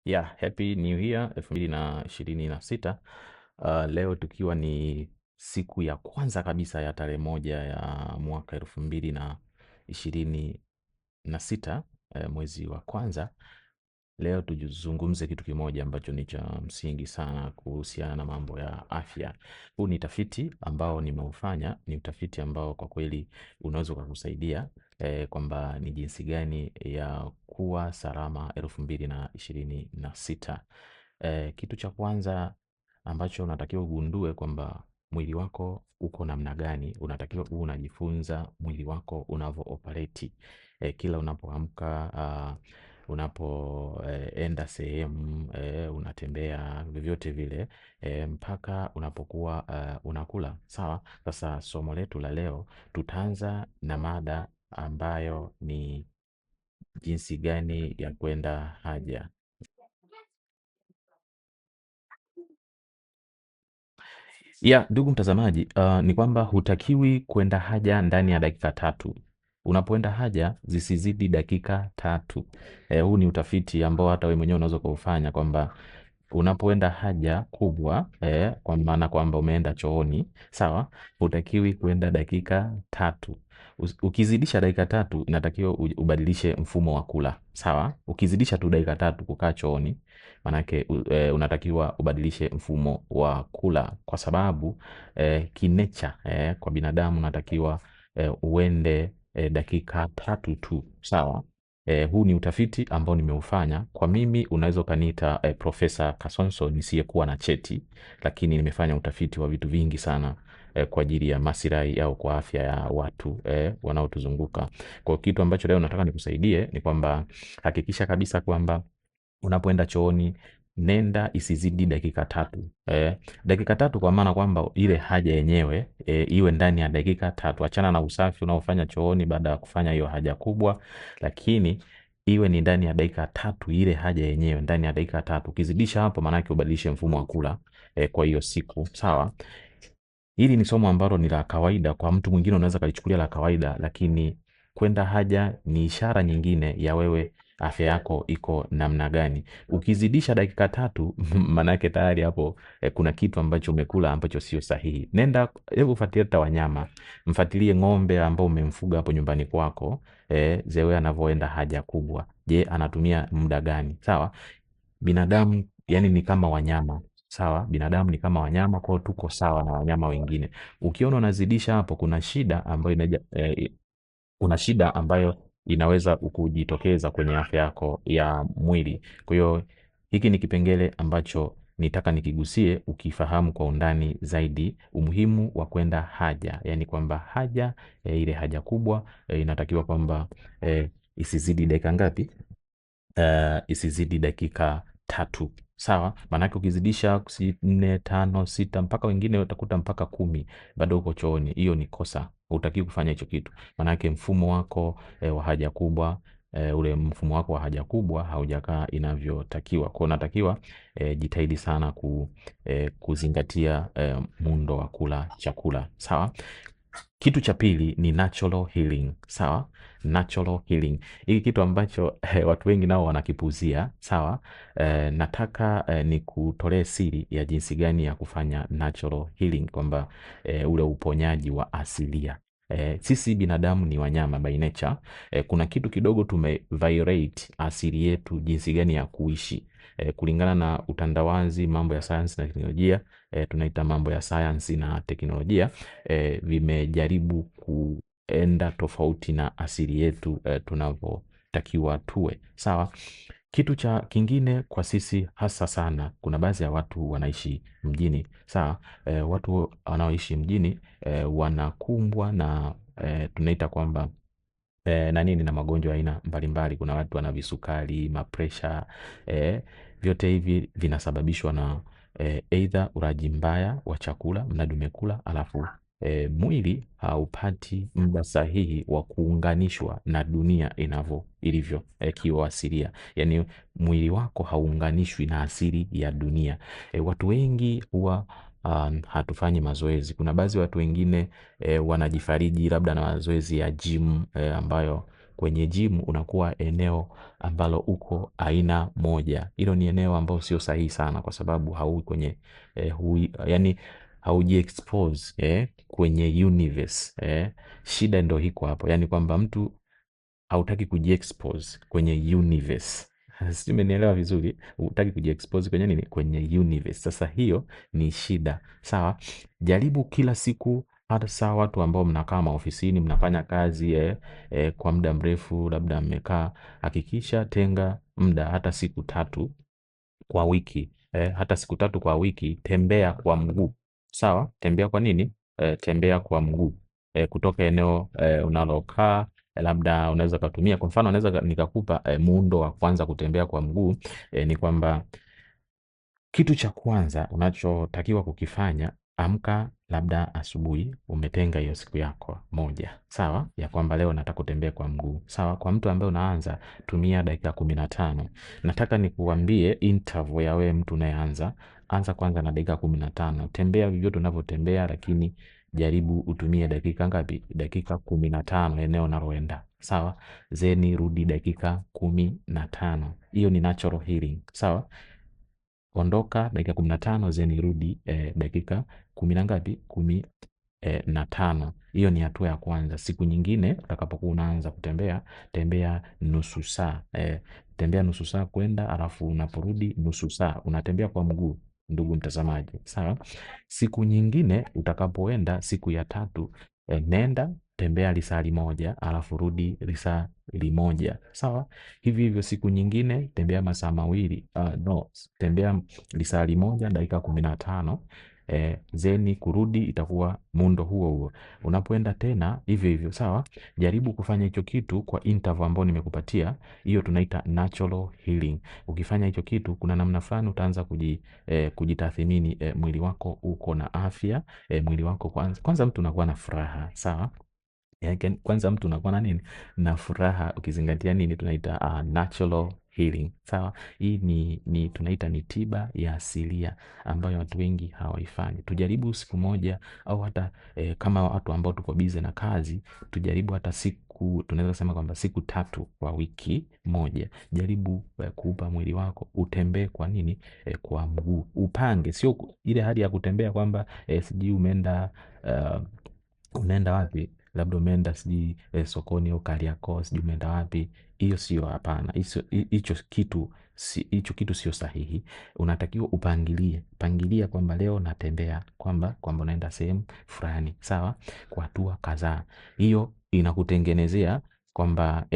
Yeah, happy new year 2026. Leo tukiwa ni siku ya kwanza kabisa ya tarehe moja ya mwaka 2026, mwezi wa kwanza. Leo tujizungumze kitu kimoja ambacho ni cha msingi sana kuhusiana na mambo ya afya. Huu ni tafiti ambao nimeufanya, ni utafiti ambao kwa kweli unaweza kukusaidia kwamba ni jinsi gani ya kuwa salama 2026. Kitu cha kwanza ambacho unatakiwa ugundue kwamba mwili wako uko namna gani, unatakiwa uwe unajifunza mwili wako unavyo operate. Kila unapoamka, unapoenda sehemu, unatembea vyovyote vile, mpaka unapokuwa unakula. Sawa, sasa somo letu la leo tutaanza na mada ambayo ni jinsi gani ya kwenda haja. Ya, ndugu mtazamaji, ni kwamba hutakiwi kwenda haja ndani ya dakika 3. Unapoenda haja zisizidi dakika 3. Huu ni utafiti ambao hata wewe mwenyewe unaweza kuufanya kwamba unapoenda haja kubwa, kwa maana kwamba umeenda chooni, sawa, hutakiwi kwenda dakika 3. Ukizidisha dakika 3 inatakiwa ubadilishe mfumo wa kula, sawa. Ukizidisha tu dakika 3 kukaa chooni, manake unatakiwa ubadilishe mfumo wa kula, kwa sababu kinecha, kwa binadamu unatakiwa uende dakika 3 tu, sawa. Huu ni utafiti ambao nimeufanya. Kwa mimi unaweza ukaniita Profesa Kasonso nisiyekuwa na cheti, lakini nimefanya utafiti wa vitu vingi sana kwa ajili ya maslahi au kwa afya ya watu wanaotuzunguka. Kwa kitu ambacho leo nataka nikusaidie ni kwamba hakikisha kabisa kwamba unapoenda chooni nenda isizidi dakika 3. Dakika 3 kwa maana kwamba ile haja yenyewe iwe ndani ya dakika 3. Achana na usafi unaofanya chooni baada ya kufanya hiyo haja kubwa, lakini iwe ni ndani ya dakika 3, ile haja yenyewe ndani ya dakika 3. Ukizidisha hapo maana yake ubadilishe mfumo wa kula kwa hiyo siku, sawa. Hili ni somo ambalo ni la kawaida, kwa mtu mwingine unaweza kalichukulia la kawaida, lakini kwenda haja ni ishara nyingine ya wewe afya yako iko namna gani. Ukizidisha dakika 3 maana yake tayari hapo kuna kitu ambacho umekula ambacho sio sahihi. Nenda, hebu fuatilia hata wanyama. Mfuatilie ng'ombe ambao umemfuga hapo nyumbani kwako, zewe anavyoenda haja kubwa. Je, anatumia muda gani? Sawa? Binadamu yani ni kama wanyama. Sawa, binadamu ni kama wanyama, kwa hiyo tuko sawa na wanyama wengine. Ukiona unazidisha hapo, kuna shida ambayo inaweza kujitokeza kwenye afya yako ya mwili. Kwa hiyo hiki ni kipengele ambacho nitaka nikigusie, ukifahamu kwa undani zaidi umuhimu wa kwenda haja, yani kwamba haja ile haja kubwa inatakiwa kwamba isizidi dakika ngapi? Isizidi dakika 3, sawa. Maanake ukizidisha 4, 5, 6 mpaka wengine utakuta mpaka 10 bado uko chooni, hiyo ni kosa. Hutakiwi kufanya hicho kitu, maanake mfumo wako wa haja kubwa, ule mfumo wako wa haja kubwa haujakaa inavyotakiwa. Kwa unatakiwa jitahidi sana kuzingatia muundo wa kula chakula, sawa. Kitu cha pili ni natural healing, sawa. Natural healing, hiki kitu ambacho watu wengi nao wanakipuzia, sawa. Nataka nikutolee siri ya jinsi gani ya kufanya natural healing, kwamba ule uponyaji wa asilia. Sisi binadamu ni wanyama by nature. Kuna kitu kidogo tumeviolate asili yetu, jinsi gani ya kuishi kulingana na utandawazi, mambo ya science na teknolojia. Tunaita mambo ya science na teknolojia vimejaribu kuenda tofauti na asili yetu tunavyotakiwa tuwe, sawa. Kitu cha kingine kwa sisi hasa sana, kuna baadhi ya watu wanaishi mjini, sawa. Watu wanaoishi mjini wanakumbwa na tunaita kwamba na nini, na magonjwa aina mbalimbali. Kuna watu wana visukari, mapresha, vyote hivi vinasababishwa na either ulaji mbaya wa chakula, mnadi umekula alafu mwili haupati muda sahihi wa kuunganishwa na dunia ilivyo kiuasilia. Yani mwili wako hauunganishwi na asili ya dunia. Watu wengi huwa hatufanyi mazoezi. Kuna baadhi watu wengine wanajifariji labda na mazoezi ya gym ambayo kwenye gym unakuwa eneo ambalo uko aina moja. Hilo ni eneo ambalo sio sahihi sana, kwa sababu haui kwenye yani hauji expose kwenye universe. Shida ndio hiko hapo, yani kwamba mtu hautaki kujiexpose kwenye universe. Sijui umenielewa vizuri, hutaki kujiexpose kwenye nini? Kwenye universe. Sasa hiyo ni shida. Sawa, jaribu kila siku, hata saa watu ambao mnakaa maofisini mnafanya kazi kwa muda mrefu, labda mmekaa, hakikisha tenga muda hata siku 3 kwa wiki. Hata siku 3 kwa wiki, tembea kwa mguu. Sawa, tembea kwa nini? Tembea kwa mguu kutoka eneo unalokaa. Labda unaweza kutumia, kwa mfano naweza nikakupa muundo wa kwanza kutembea kwa mguu. Ni kwamba kitu cha kwanza unachotakiwa kukifanya, amka labda asubuhi, umetenga hiyo siku yako moja, sawa, ya kwamba leo nataka kutembea kwa mguu. Sawa, kwa mtu ambaye unaanza, tumia dakika 15. Nataka nikuambie interval ya wewe mtu unayeanza, anza kwanza na dakika 15. Tembea vyovyote unavyotembea, lakini jaribu utumie dakika ngapi? Dakika 15 eneo unaloenda. Sawa, zeni rudi dakika 15. Hiyo ni natural healing. Sawa, ondoka dakika 15 zeni rudi dakika 10 na ngapi? 15. Hiyo ni hatua ya kwanza. Siku nyingine utakapokuwa unaanza kutembea, tembea nusu saa. Tembea nusu saa kwenda, alafu unaporudi nusu saa unatembea kwa mguu, ndugu mtazamaji. Sawa, siku nyingine utakapoenda, siku ya 3, nenda tembea lisali moja, alafu rudi lisali moja. Sawa, hivi hivyo siku nyingine tembea masaa mawili, tembea lisali moja dakika 15. Zeni kurudi itakuwa muundo huo huo. Unapoenda tena hivyo hivyo. Sawa, jaribu kufanya hicho kitu kwa interval ambao nimekupatia. Hiyo tunaita natural healing. Ukifanya hicho kitu, kuna namna fulani utaanza kujitathmini, mwili wako uko na afya. Mwili wako kwanza mtu unakuwa na furaha. Sawa, kwanza mtu unakuwa na nini? Na furaha, ukizingatia nini tunaita natural healing. Sawa, hii ni tunaita ni tiba ya asilia ambayo watu wengi hawaifanyi. Tujaribu siku moja, au hata kama watu ambao tuko busy na kazi, tujaribu hata siku, tunaweza sema kwamba siku 3 kwa wiki moja. Jaribu kuupa mwili wako utembee kwa nini? Kwa mguu. Upange, sio ile hali ya kutembea kwamba sijui unaenda wapi, labda umeenda sijui sokoni au Kariakoo, sijui umeenda wapi. Hiyo sio, hapana. Hicho kitu sio sahihi. Unatakiwa pangilia kwamba leo natembea, kwamba unaenda sehemu fulani. Sawa, kwa hatua kadhaa. Hiyo inakutengenezea kwamba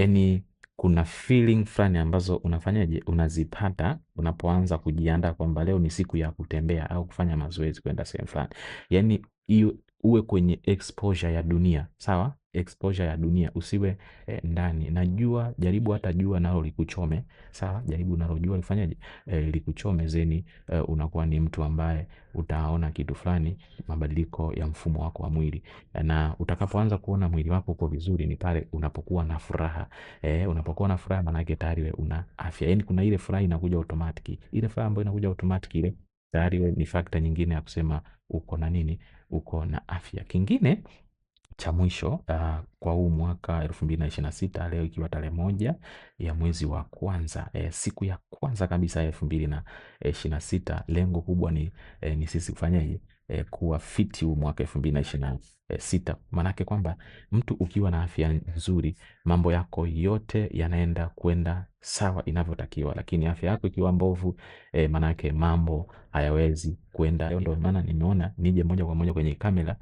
kuna feeling fulani ambazo unafanyaje, unazipata unapoanza kujiandaa kwamba leo ni siku ya kutembea au kufanya mazoezi kwenda sehemu fulani. Yani hiyo uwe kwenye exposure ya dunia. Sawa, exposure ya dunia, usiwe ndani. Najua, jaribu hata jua nalo likuchome. Sawa, jaribu nalo jua lifanyaje, likuchome, zeni unakuwa ni mtu ambaye utaona kitu fulani, mabadiliko ya mfumo wako wa mwili. Na utakapoanza kuona mwili wako uko vizuri, ni pale unapokuwa na furaha. Unapokuwa na furaha, maana yake tayari wewe una afya. Yani kuna ile furaha inakuja automatic. Ile furaha ambayo inakuja automatic ile, tayari wewe ni factor nyingine ya kusema uko na nini? Uko na afya. Kingine cha mwisho, kwa huu mwaka 2026, leo ikiwa tarehe 1 ya mwezi wa kwanza, siku ya kwanza kabisa 2026, lengo kubwa ni sisi kufanyaje, kuwa fiti huu mwaka 2026. Maanake kwamba mtu ukiwa na afya nzuri, mambo yako yote yanaenda kwenda sawa inavyotakiwa, lakini afya yako ikiwa mbovu, maanake mambo hayawezi kwenda. Ndio maana nimeona nije moja kwa moja kwenye kamera,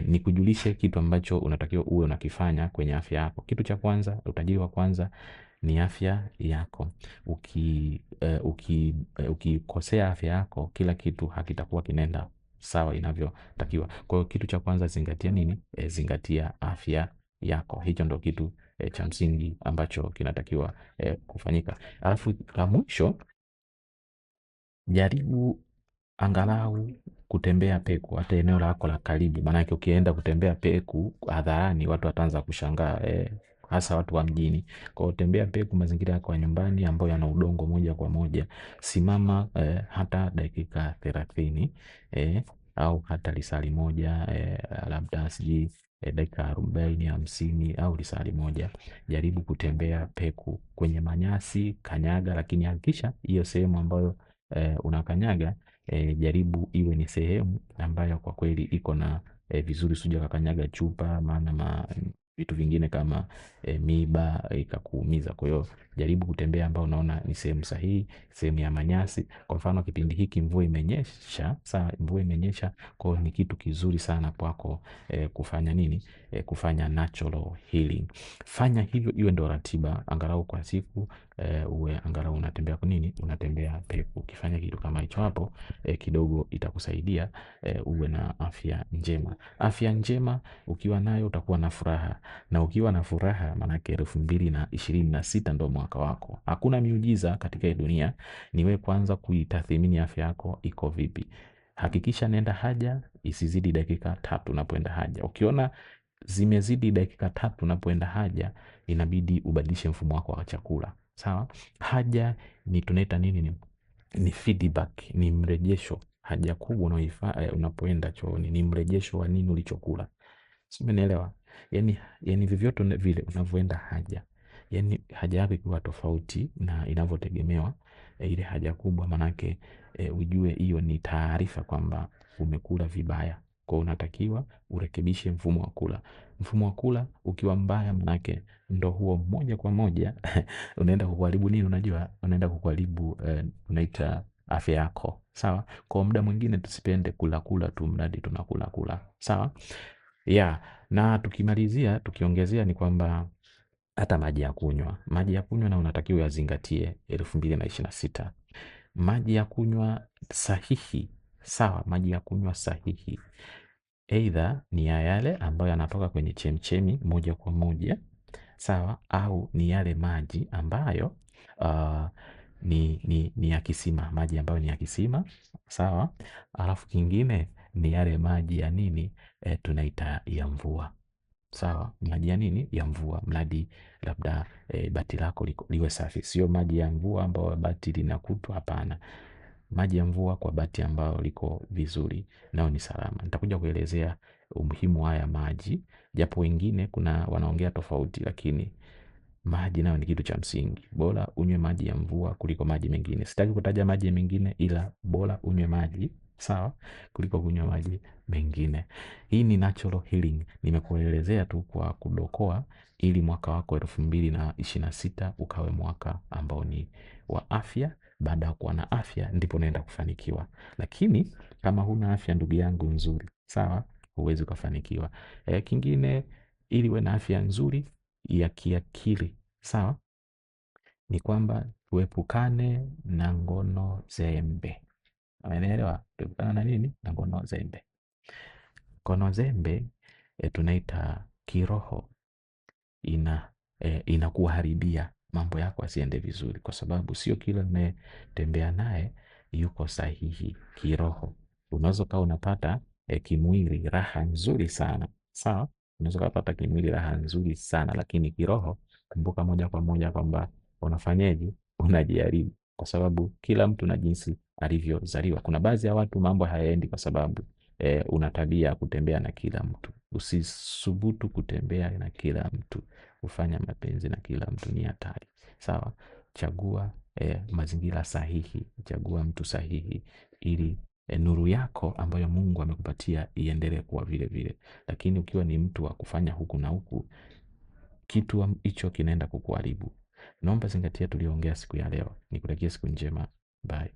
nikujulishe kitu ambacho unatakiwa uwe unakifanya kwenye afya yako. Kitu cha kwanza, utajiri wa kwanza ni afya yako. Ukikosea afya yako, kila kitu hakitakuwa kinaenda sawa inavyotakiwa. Kwa hiyo kitu cha kwanza, zingatia nini? Zingatia afya yako. Hicho ndo kitu cha msingi ambacho kinatakiwa kufanyika. Alafu la mwisho, jaribu angalau kutembea peku hata eneo lako la karibu. Maanake ukienda kutembea peku hadharani, watu wataanza kushangaa, hasa watu wa mjini. Kwa hiyo tembea peku mazingira yako ya nyumbani ambayo yana udongo moja kwa moja. Simama hata dakika 30, au hata lisali moja, labda sijui dakika 40, 50 au lisali moja, jaribu kutembea peku kwenye manyasi, kanyaga, lakini hakikisha hiyo sehemu ambayo unakanyaga jaribu iwe ni sehemu ambayo kwa kweli iko na vizuri, usije ukakanyaga chupa, maana vitu vingine kama miba ikakuumiza. Kwa hiyo jaribu kutembea ambao unaona ni sehemu sahihi, sehemu ya manyasi. Kwa mfano kipindi hiki mvua imenyesha, mvua imenyesha, kwa hiyo ni kitu kizuri sana kwako kufanya nini? Kufanya natural healing. Fanya hivyo, iwe ndo ratiba angalau kwa siku, uwe angalau unatembea kwa nini? Unatembea peku. Ukifanya kitu kama hicho hapo kidogo itakusaidia uwe na afya njema. Afya njema ukiwa nayo utakuwa na furaha, na ukiwa na furaha manake 2026 ndo mwaka wako. Hakuna miujiza katika hii dunia, ni wewe kwanza kuitathmini afya yako iko vipi. Hakikisha nenda haja isizidi dakika 3 unapoenda haja. Ukiona zimezidi dakika 3 unapoenda haja, inabidi ubadilishe mfumo wako wa chakula. Sawa? Haja ni tunaita nini? Ni feedback, ni mrejesho. Haja kubwa unapoenda chooni ni mrejesho wa nini ulichokula. Si umenielewa? Yani vyovyote vile unavyoenda haja, yani haja yako ikiwa tofauti na inavyotegemewa ile haja kubwa, manake ujue hiyo ni taarifa kwamba umekula vibaya. Kwa unatakiwa urekebishe mfumo wa kula. Mfumo wa kula ukiwa mbaya, manake ndo huo moja kwa moja unaenda kukuharibu nini? Unajua unaenda kukuharibu unaita afya yako. Sawa? Kwa muda mwingine tusipende kula tu mradi tunakula. Sawa? Na tukimalizia, tukiongezea ni kwamba hata maji ya kunywa na unatakiwa yazingatie 2026. Maji ya kunywa sahihi. Sawa? Maji ya kunywa sahihi either ni ya yale ambayo yanatoka kwenye chemchemi moja kwa moja, sawa, au ni yale maji ambayo ni ya kisima, maji ambayo ni ya kisima, sawa. Alafu kingine ni yale maji ya nini? Tunaita ya mvua. Sawa, maji ya nini? Ya mvua, mradi labda bati lako liwe safi. Sio maji ya mvua ambayo bati linakutu, hapana. Maji ya mvua kwa bati ambayo liko vizuri, nao ni salama. Nitakuja kuelezea umuhimu haya maji, japo wengine kuna wanaongea tofauti, lakini maji nayo ni kitu cha msingi. Bora unywe maji ya mvua kuliko maji mengine. Sitaki kutaja maji mengine, ila bora unywe maji, sawa, kuliko kunywa maji mengine. Hii ni natural healing. Nimekuelezea tu kwa kudokoa ili mwaka wako 2026 ukawe mwaka ambao ni wa afya. Baada ya kuwa na afya ndipo naenda kufanikiwa. Lakini kama huna afya, ndugu yangu, nzuri, sawa, huwezi kufanikiwa. Kingine, ili uwe na afya nzuri ya kiakili, sawa, ni kwamba tuepukane na ngono zembe. Umeelewa? Tuepukane na nini? Na ngono zembe. Ngono zembe tunaita kiroho, inakuharibia mambo yako asiende vizuri, kwa sababu sio kila unayetembea naye yuko sahihi kiroho. Unaweza kuwa unapata kimwili raha nzuri sana, sawa, unaweza kupata kimwili raha nzuri sana, lakini kiroho, kumbuka moja kwa moja kwamba unafanyaje? Unajaribu, kwa sababu kila mtu na jinsi alivyozaliwa. Kuna baadhi ya watu mambo hayaendi kwa sababu una tabia kutembea na kila mtu. Usisubutu kutembea na kila mtu. Kufanya mapenzi na kila mtu ni hatari. Sawa? Chagua mazingira sahihi, chagua mtu sahihi, ili nuru yako ambayo Mungu amekupatia iendelee kuwa vile vile. Lakini ukiwa ni mtu wa kufanya huku na huku, kitu hicho kinaenda kukuharibu. Naomba zingatia tuliongea siku ya leo. Nikutakie siku njema. Bye.